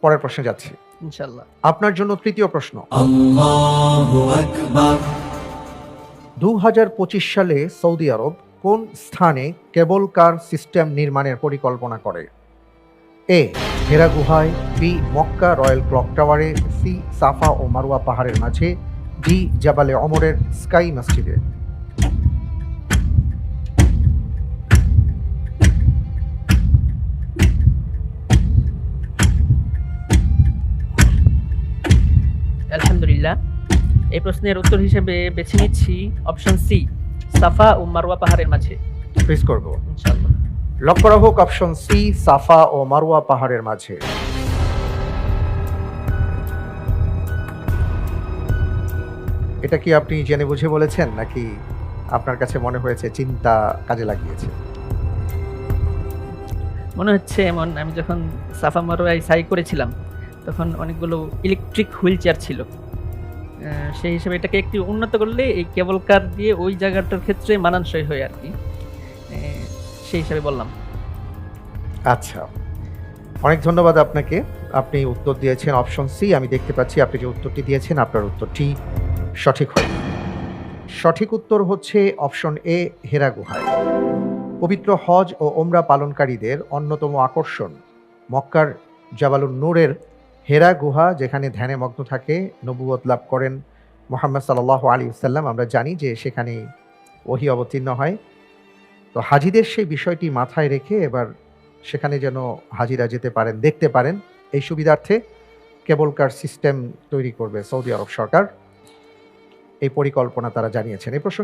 পরের প্রশ্নে যাচ্ছি ইনশাআল্লাহ। আপনার জন্য তৃতীয় প্রশ্ন। আল্লাহু আকবার। 2025 সালে সৌদি আরব কোন স্থানে কেবল কার সিস্টেম নির্মাণের পরিকল্পনা করে? এ হেরা গুহায়, বি মক্কা রয়্যাল ক্লক টাওয়ারে, সি সাফা ও মারওয়া পাহাড়ের মাঝে, ডি জাবালে অমরের স্কাই মসজিদে। আলহামদুলিল্লাহ, এই প্রশ্নের উত্তর হিসেবে বেছে নিচ্ছি অপশন সি, সাফা ও মারওয়া পাহাড়ের মাঝে। প্লিজ করব। ইনশাআল্লাহ। লক করা হোক অপশন সি, সাফা ও মারওয়া পাহাড়ের মাঝে। এটা কি আপনি জেনে বুঝে বলেছেন, নাকি আপনার কাছে মনে হয়েছে চিন্তা কাজে লাগিয়েছে? মনে হচ্ছে এমন, আমি যখন সাফা মারওয়ায় সাই করেছিলাম তখন অনেকগুলো ইলেকট্রিক হুইল চেয়ার ছিল। সেই হিসেবে এটাকে একটু উন্নত করলে এই কেবল কার দিয়ে ওই জায়গাটার ক্ষেত্রে মানানসই হয় আর কি। সেই হিসাবে বললাম। আচ্ছা, অনেক ধন্যবাদ আপনাকে। আপনি উত্তর দিয়েছেন অপশন সি। আমি দেখতে পাচ্ছি আপনি যে উত্তরটি দিয়েছেন আপনার উত্তরটি সঠিক হয়। সঠিক উত্তর হচ্ছে অপশন এ, হেরা গুহায়। পবিত্র হজ ও ওমরা পালনকারীদের অন্যতম আকর্ষণ মক্কার জাবালুন নূরের হেরা গুহা, যেখানে ধ্যানে মগ্ন থাকে নবুয়ত লাভ করেন মুহাম্মদ সাল্লাল্লাহু আলাইহি ওয়াসাল্লাম। আমরা জানি যে সেখানে ওহী অবতীর্ণ হয়। তো হাজিদের সেই বিষয়টি মাথায় রেখে এবার সেখানে যেন হাজিরা যেতে পারেন, দেখতে পারেন, এই সুবিধার্থে কেবল কার সিস্টেম তৈরি করবে সৌদি আরব সরকার। এই পরিকল্পনা তারা জানিয়েছেন। এই প্রসঙ্গে